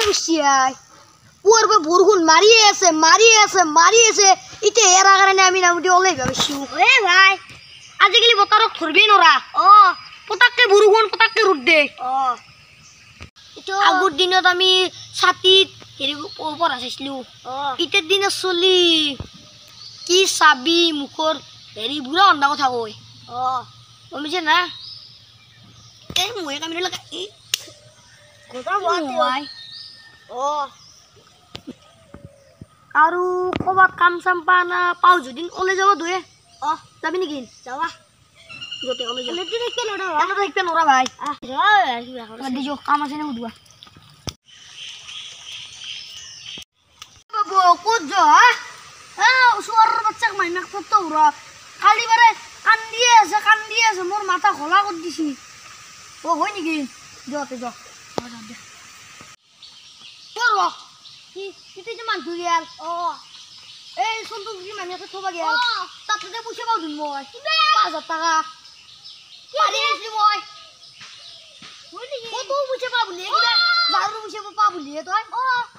কেনে গুছি আই পুয়ার বরগুন মারি আছে ইতে এরা কারণে আমি নামটি ওলাই ভাবিছি এ ভাই আজিকালি বতারক ধরবি নরা পটাককে বরগুন পটাককে রুদ দে আগৰ দিনত আমি ছাতিত হেৰি ওপৰ আছিলো ইতেৰ দিনে চলি কি চাবি মুখৰ হেৰি বুঢ়া অন্ধা কথা কয় গমিছে না এই মুহে কামিলে লগা ই কথা বহাই আৰু ক'বাত কাম চাম পাও যদি ওলাই যাব দুয়ে যাবি নেকি যাবা যতে ওলাই যাব এনে দেখতে নৰা ভাই দিছো কাম আছে নে উঠবা ক'ত যা ওচৰৰ বাচ্চাক মাইনাক ফটো উৰা কালি বাৰে কান্দি আছে মোৰ মাথা খোলা কৰি দিছি হয় নেকি যতে যা কি যে মানুহ গেল এই চন্তু কি মানুহে থবা গেল তাতে পইচা পাও দিম মই ৫,০০০ টাকা পাৰি আছিলো মই কত পইচা পা বুলি যাৰু পইচা পা বুলি তই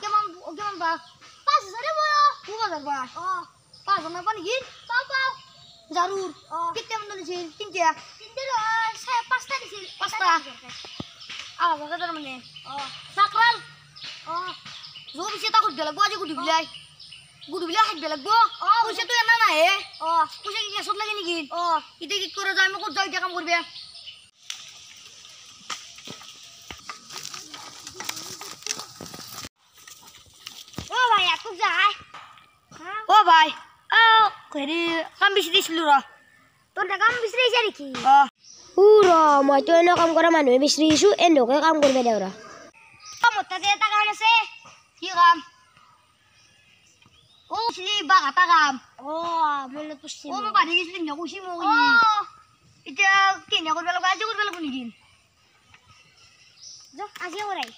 কেমন পা ৫,০০০ মই ২,০০০ পা ৫,০০০ নাপা নেকি পাও জাৰুৰ কেতিয়া মান দিছিল তিনটা পাঁচটা দিছিল পাঁচটা তাৰ মানে চাকৰাল জো পিছে তাক সুধিব লাগিব আজি গুধুবিলাই খাইব লাগিব পইচাটো এনা নাহে পইচা কি কেছত লাগে নেকি এতিয়া কি কৰা যায় মই ক'ত যাওঁ এতিয়া কাম কৰিবা ভাই আকৌ যায় ভাই হেৰি কাম বিচাৰিছিলো ৰ তোৰ কাম বিচাৰিছা নেকি মইতো এনে কাম কৰা মানুহে বিচাৰিছো এনেকৈ কাম কৰিবা দে মোৰ তাতে এটা কাম আছে কি কাম বাঘ এটা কাম মই বান্ধি গৈছিলো কৈছি মোক এতিয়া কেনে কৰিব লাগিব আজি কৰিব লাগিব নেকি আজি কৰাই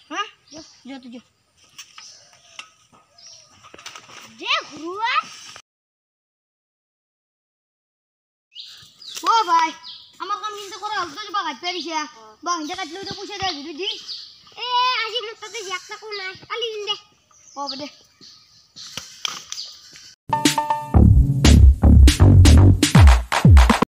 ভাই আমার কাম কিন্তু করা হল তো বাঘ পেরিছে বাঘ হিন্দা কাটলে তো পয়সা দেয় যদি দি আজি তাতে এক টাকাও নাই কালি দিন দে দে